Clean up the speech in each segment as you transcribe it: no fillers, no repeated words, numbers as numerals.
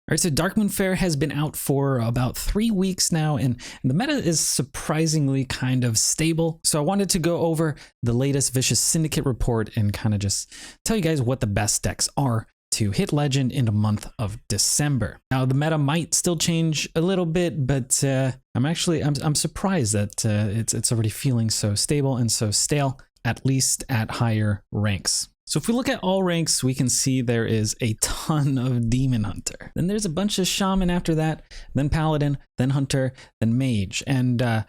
All right, so Darkmoon Faire has been out for about 3 weeks now, and the meta is surprisingly kind of stable. So I wanted to go over the latest Vicious Syndicate report and kind of just tell you guys what the best decks are to hit Legend in the month of December. Now the meta might still change a little bit, but I'm surprised that it's already feeling so stable and so stale, at least at higher ranks. So if we look at all ranks, we can see there is a ton of Demon Hunter. Then there's a bunch of Shaman after that, then Paladin, then Hunter, then Mage, and a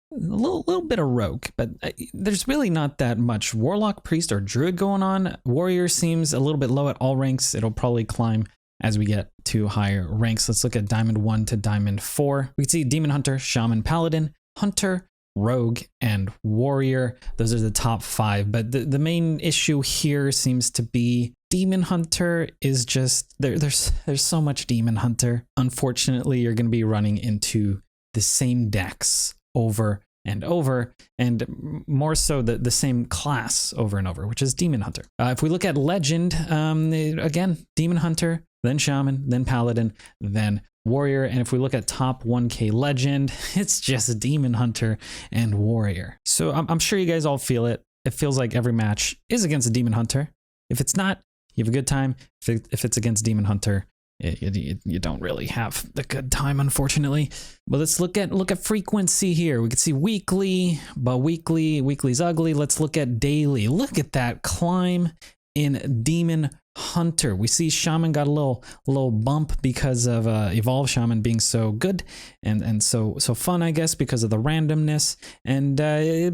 little bit of Rogue, but there's really not that much Warlock, Priest, or Druid going on. Warrior seems a little bit low at all ranks. It'll probably climb as we get to higher ranks. Let's look at Diamond 1 to Diamond 4. We can see Demon Hunter, Shaman, Paladin, Hunter, Rogue, and Warrior. Those are the top 5, but the main issue here seems to be Demon Hunter is just there's so much Demon Hunter. Unfortunately, you're going to be running into the same decks over and over, and more so the same class over and over, which is Demon Hunter. If we look at Legend, again, Demon Hunter, then Shaman, then Paladin, then Warrior, and if we look at top 1K Legend, it's just Demon Hunter and Warrior. So I'm sure you guys all feel it. It feels like every match is against a Demon Hunter. If it's not, you have a good time. If it's against Demon Hunter, you don't really have the good time, unfortunately. But let's look at frequency here. We can see weekly, but weekly's ugly. Let's look at daily. Look at that climb in Demon Hunter. We see Shaman got a little bump because of Evolve Shaman being so good and so fun, I guess, because of the randomness. And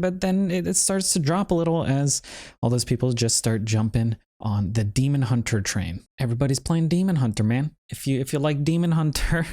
but then it starts to drop a little as all those people just start jumping on the Demon Hunter train. Everybody's playing Demon Hunter, man. If you like Demon Hunter,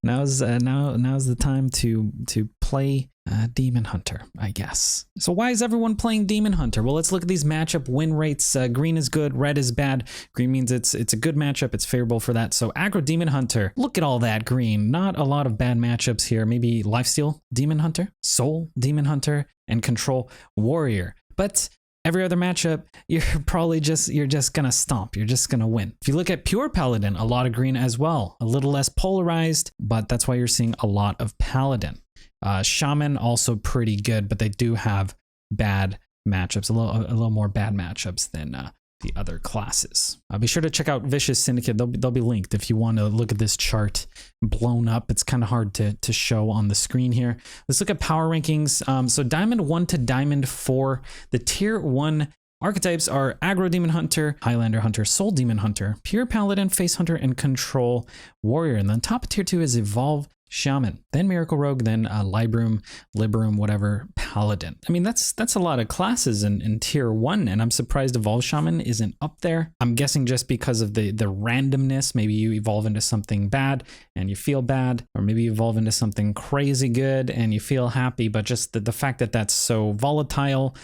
now's the time to play Demon Hunter, I guess. So why is everyone playing Demon Hunter? Well, let's look at these matchup win rates. Green is good, red is bad. Green means it's a good matchup, it's favorable for that. So Aggro Demon Hunter, look at all that green. Not a lot of bad matchups here. Maybe Lifesteal Demon Hunter, Soul Demon Hunter, and Control Warrior. But every other matchup, you're just gonna stomp. You're just gonna win. If you look at Pure Paladin, a lot of green as well. A little less polarized, but that's why you're seeing a lot of Paladin. Shaman also pretty good, but they do have bad matchups, a little more bad matchups than the other classes. Be sure to check out Vicious Syndicate. They'll be linked if you want to look at this chart blown up. It's kind of hard to show on the screen here. Let's look at power rankings. So Diamond 1 to Diamond 4, the tier 1 archetypes are Aggro Demon Hunter, Highlander Hunter, Soul Demon Hunter, Pure Paladin, Face Hunter, and Control Warrior. And then top of tier 2 is Evolve Shaman, then Miracle Rogue, then Libroom, whatever, Paladin. I mean, that's a lot of classes in tier 1, and I'm surprised Evolve Shaman isn't up there. I'm guessing just because of the randomness. Maybe you evolve into something bad and you feel bad, or maybe you evolve into something crazy good and you feel happy, but just the fact that that's so volatile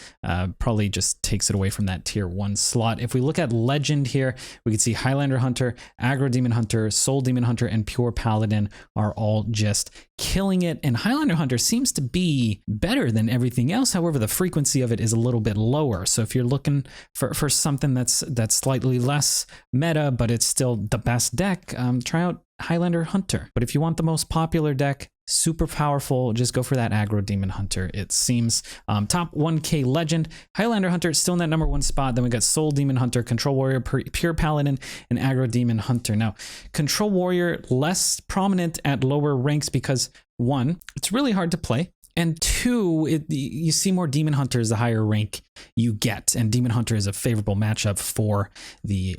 probably just takes it away from that tier 1 slot. If we look at Legend here, we can see Highlander Hunter, Aggro Demon Hunter, Soul Demon Hunter, and Pure Paladin are all just killing it, and Highlander Hunter seems to be better than everything else. However, the frequency of it is a little bit lower. So if you're looking for something that's slightly less meta, but it's still the best deck, try out Highlander Hunter. But if you want the most popular deck, super powerful, just go for that Aggro Demon Hunter. It seems top 1K Legend, Highlander Hunter still in that number 1 spot. Then we got Soul Demon Hunter, Control Warrior, Pure Paladin, and Aggro Demon Hunter. Now, Control Warrior less prominent at lower ranks because 1, it's really hard to play, and 2, you see more Demon Hunters the higher rank you get, and Demon Hunter is a favorable matchup for the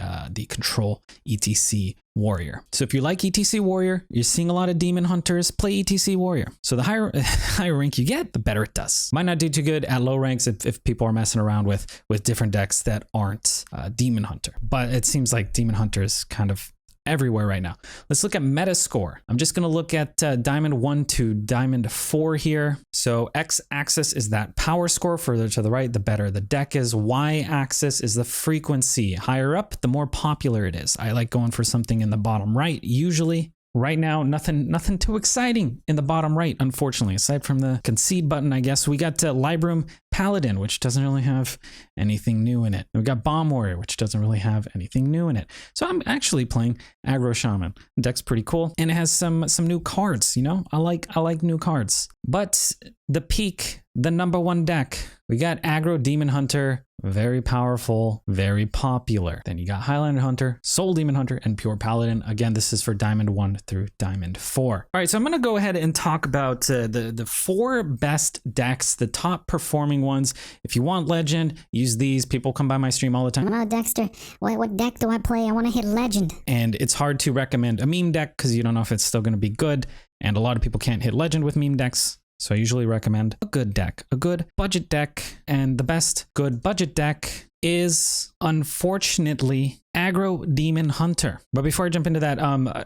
Control ETC Warrior. So if you like ETC Warrior, you're seeing a lot of Demon Hunters, play ETC Warrior. So the higher rank you get, the better it does. Might not do too good at low ranks if people are messing around with different decks that aren't Demon Hunter. But it seems like Demon Hunter is kind of everywhere right now. Let's look at Metascore. I'm just going to look at Diamond 1 to Diamond 4 here. So X-axis is that power score. Further to the right, the better the deck is. Y-axis is the frequency. Higher up, the more popular it is. I like going for something in the bottom right, usually. right now, nothing too exciting in the bottom right, unfortunately, aside from the concede button, I guess. We got Libroom Paladin, which doesn't really have anything new in it. We got Bomb Warrior, which doesn't really have anything new in it. So I'm actually playing Aggro Shaman. The deck's pretty cool, and it has some new cards, you know? I like new cards. But the peak, the #1 deck, we got Aggro Demon Hunter, very powerful, very popular. Then you got Highlander Hunter, Soul Demon Hunter, and Pure Paladin. Again, this is for Diamond 1 through Diamond 4. All right, so I'm gonna go ahead and talk about the 4 best decks, the top performing ones. If you want Legend, use these. People come by my stream all the time. No, Dekkster, what deck do I play? I want to hit Legend. And it's hard to recommend a meme deck because you don't know if it's still gonna be good. And a lot of people can't hit Legend with meme decks. So I usually recommend a good deck, a good budget deck. And the best good budget deck is, unfortunately, Aggro Demon Hunter. But before I jump into that,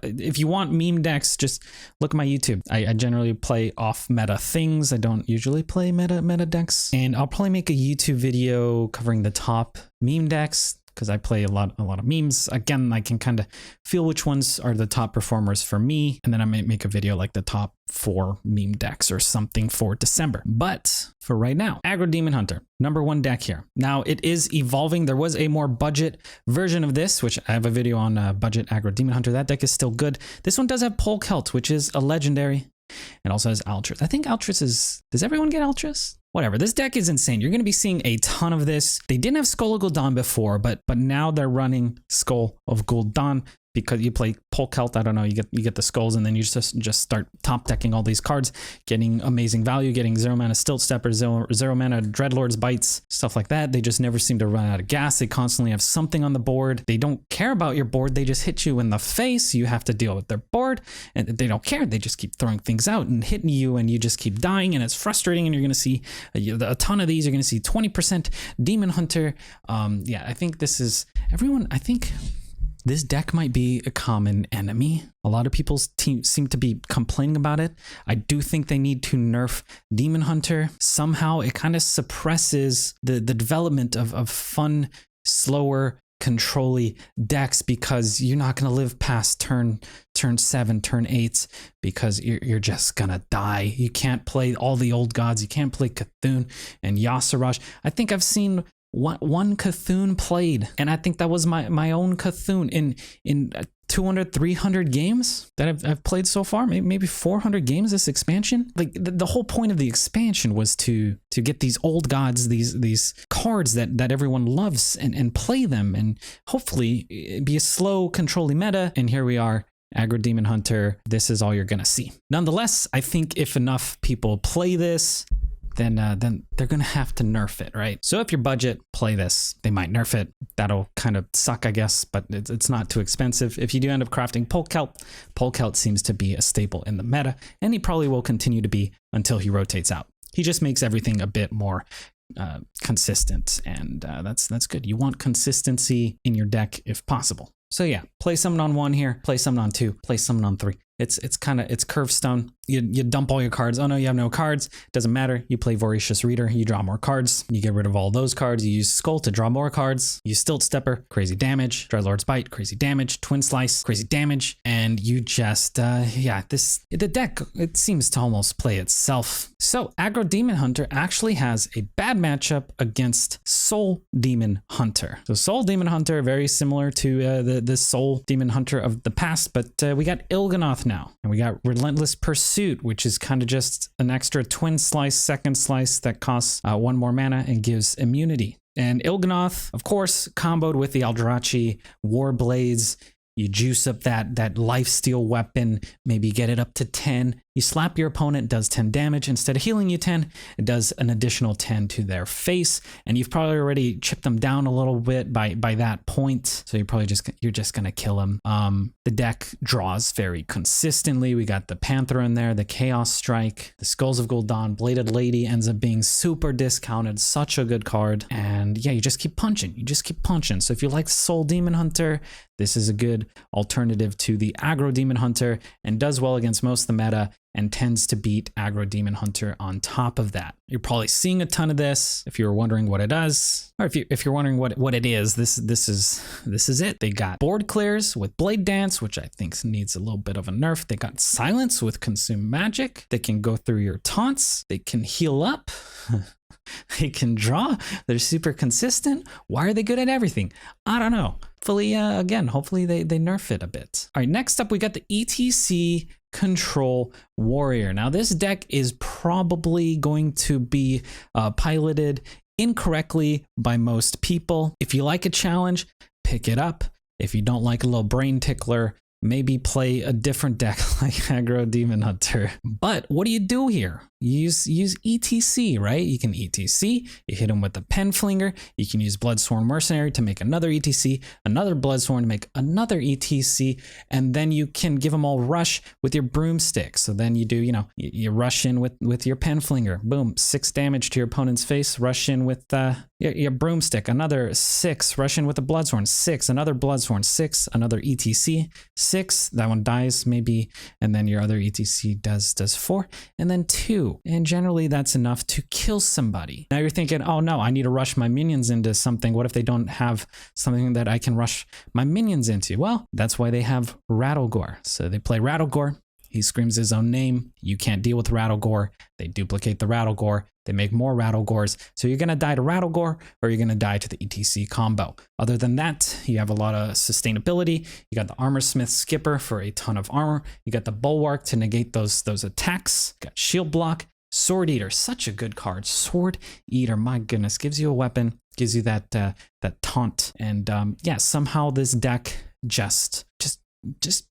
if you want meme decks, just look at my YouTube. I generally play off meta things. I don't usually play meta decks. And I'll probably make a YouTube video covering the top meme decks, because I play a lot of memes. Again, I can kind of feel which ones are the top performers for me, and then I might make a video like the top 4 meme decks or something for December. But for right now, Aggro Demon Hunter, #1 deck here. Now it is evolving. There was a more budget version of this, which I have a video on budget Aggro Demon Hunter. That deck is still good. This one does have Polkelt, which is a legendary. It also has Altruis. I think Altruis is, does everyone get Altruis? Whatever, this deck is insane. You're going to be seeing a ton of this. They didn't have Skull of Gul'dan before, but now they're running Skull of Gul'dan because you play Polkelt. I don't know, you get the skulls, and then you just start top decking all these cards, getting amazing value, getting 0 mana Stilt Stepper, 0 mana Dreadlord's Bites, stuff like that. They just never seem to run out of gas. They constantly have something on the board. They don't care about your board. They just hit you in the face. You have to deal with their board, and they don't care. They just keep throwing things out and hitting you, and you just keep dying, and it's frustrating. And you're going to see a ton of these. You're going to see 20% Demon Hunter. Yeah, I think this is everyone. I think this deck might be a common enemy. A lot of people seem to be complaining about it. I do think they need to nerf Demon Hunter. Somehow it kind of suppresses the development of fun, slower, control-y decks, because you're not going to live past turn 7, turn 8, because you're just going to die. You can't play all the old gods. You can't play Cthulhu and Yasiraj. I think I've seen one Cthulhu played, and I think that was my own Cthulhu in 200, 300 games that I've played so far, maybe 400 games this expansion. Like the whole point of the expansion was to get these old gods, these cards that everyone loves, and play them, and hopefully be a slow, controlling meta. And here we are, Aggro Demon Hunter. This is all you're gonna see. Nonetheless, I think if enough people play this, then they're gonna have to nerf it, right? So if your budget, play this. They might nerf it. That'll kind of suck, I guess, but it's not too expensive. If you do end up crafting Polkelt seems to be a staple in the meta, and he probably will continue to be until he rotates out. He just makes everything a bit more consistent, and that's good. You want consistency in your deck if possible. So yeah, play Summon on 1 here, play Summon on 2, play Summon on 3. It's Curve Stone. You dump all your cards. Oh no, you have no cards. Doesn't matter. You play Voracious Reader. You draw more cards. You get rid of all those cards. You use Skull to draw more cards. You use Stilt Stepper, crazy damage. Dreadlord's Bite, crazy damage. Twin Slice, crazy damage. And you just, the deck, it seems to almost play itself. So Aggro Demon Hunter actually has a bad matchup against Soul Demon Hunter. So Soul Demon Hunter, very similar to the Soul Demon Hunter of the past, but we got Il'gynoth now, and we got Relentless Pursuit, which is kind of just an extra Twin Slice, second slice that costs 1 more mana and gives immunity. And Il'gynoth, of course, comboed with the Eldrachi Warblades. You juice up that lifesteal weapon, maybe get it up to 10. You slap your opponent, does 10 damage. Instead of healing you 10, it does an additional 10 to their face. And you've probably already chipped them down a little bit by that point. So you're just gonna kill them. The deck draws very consistently. We got the Panther in there, the Chaos Strike, the Skulls of Gul'dan, Bladed Lady ends up being super discounted. Such a good card. And yeah, you just keep punching. So if you like Soul Demon Hunter, this is a good alternative to the Aggro Demon Hunter and does well against most of the meta. and tends to beat Aggro Demon Hunter on top of that. You're probably seeing a ton of this. If you're wondering what it does, or if you're wondering what it is, this is it. They got board clears with Blade Dance, which I think needs a little bit of a nerf. They got silence with Consume Magic. They can go through your taunts. They can heal up. They can draw. They're super consistent. Why are they good at everything? I don't know. Hopefully they nerf it a bit. All right, next up we got the ETC Control Warrior. Now this deck is probably going to be piloted incorrectly by most people. If you like a challenge, pick it up. If you don't like a little brain tickler, maybe play a different deck like Aggro Demon Hunter. But what do you do here? You use ETC, right? You can ETC, you hit him with the Pen Flinger, you can use Bloodsworn Mercenary to make another ETC, another Bloodsworn to make another ETC, and then you can give them all rush with your Broomstick. So then you do, you rush in with your Pen Flinger, boom, 6 damage to your opponent's face, rush in with your Broomstick, another 6, rush in with a Bloodsworn, 6, another Bloodsworn, 6, another ETC, 6, that one dies maybe, and then your other ETC does 4, and then 2. And generally that's enough to kill somebody. Now you're thinking, oh no, I need to rush my minions into something. What if they don't have something that I can rush my minions into? Well, that's why they have Rattlegore. So they play Rattlegore. He screams his own name. You can't deal with Rattlegore. They duplicate the Rattlegore. They make more Rattlegores. So you're going to die to Rattlegore or you're going to die to the ETC combo. Other than that, you have a lot of sustainability. You got the Armorsmith Skipper for a ton of armor. You got the Bulwark to negate those attacks. You got Shield Block. Sword Eater, such a good card. Sword Eater, my goodness, gives you a weapon, gives you that taunt. And yeah, somehow this deck just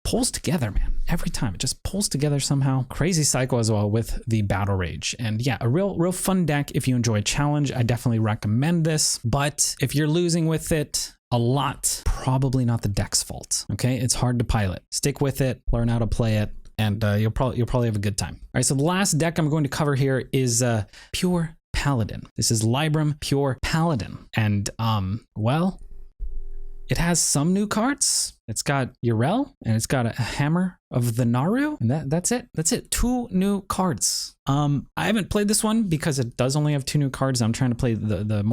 pulls together, man. Every time it just pulls together somehow. Crazy cycle as well with the Battle Rage. And yeah, a real fun deck. If you enjoy challenge, I definitely recommend this. But if you're losing with it a lot, probably not the deck's fault. Okay, it's hard to pilot. Stick with it, learn how to play it, and you'll probably have a good time. All right, so the last deck I'm going to cover here is Pure Paladin. This is Libram Pure Paladin. And well, it has some new cards. It's got Yrel and it's got a Hammer of the Naru, and that's it. That's it. 2 new cards. I haven't played this one because it does only have 2 new cards. I'm trying to play the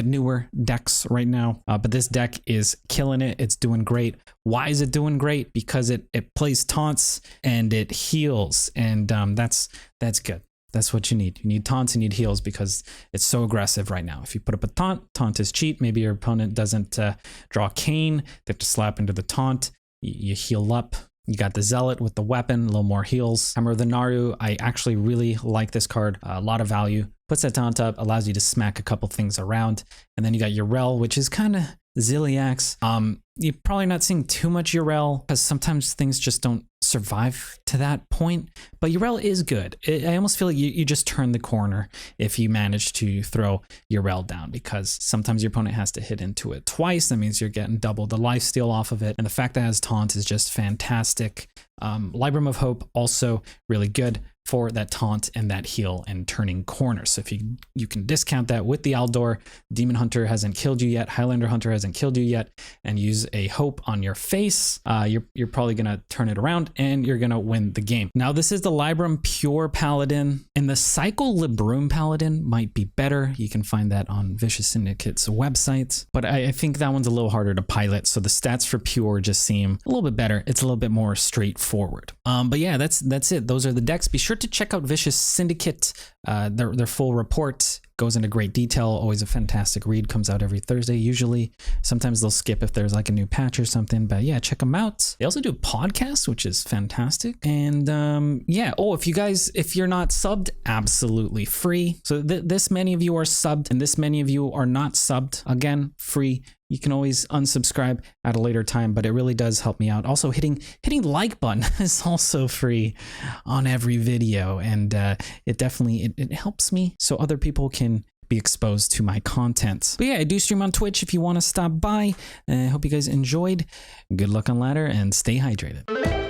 newer decks right now, but this deck is killing it. It's doing great. Why is it doing great? Because it plays taunts and it heals, and that's good. That's what you need. You need taunts and you need heals because it's so aggressive right now. If you put up a taunt is cheap. Maybe your opponent doesn't draw Cane. They have to slap into the taunt. You heal up. You got the Zealot with the weapon, a little more heals. Hammer of the Naru, I actually really like this card. A lot of value. Puts that taunt up, allows you to smack a couple things around. And then you got Yrel, which is kind of Ziliax. You're probably not seeing too much Yrel because sometimes things just don't survive to that point. But Yrel is good. I almost feel like you just turn the corner if you manage to throw Yrel down, because sometimes your opponent has to hit into it twice. That means you're getting double the lifesteal off of it. And the fact that it has taunt is just fantastic. Libram of Hope, also really good for that taunt and that heal and turning corners. So if you can discount that with the Aldor, Demon Hunter hasn't killed you yet, Highlander Hunter hasn't killed you yet, and use a Hope on your face, you're probably gonna turn it around and you're gonna win the game. Now this is the Libram Pure Paladin, and the Cycle Libroom Paladin might be better. You can find that on Vicious Syndicate's website, but I think that one's a little harder to pilot. So the stats for Pure just seem a little bit better. It's a little bit more straightforward. But yeah, that's it. Those are the decks. Be sure to check out Vicious Syndicate. Their full report goes into great detail. Always a fantastic read. Comes out every Thursday usually. Sometimes they'll skip if there's like a new patch or something, but yeah, check them out. They also do podcasts, which is fantastic. And yeah, if you're not subbed, absolutely free. So this many of you are subbed and this many of you are not subbed, again, free. You can always unsubscribe at a later time, but it really does help me out. Also, hitting the like button is also free on every video, and it definitely it helps me so other people can be exposed to my content. But yeah, I do stream on Twitch if you want to stop by. I hope you guys enjoyed. Good luck on ladder and stay hydrated.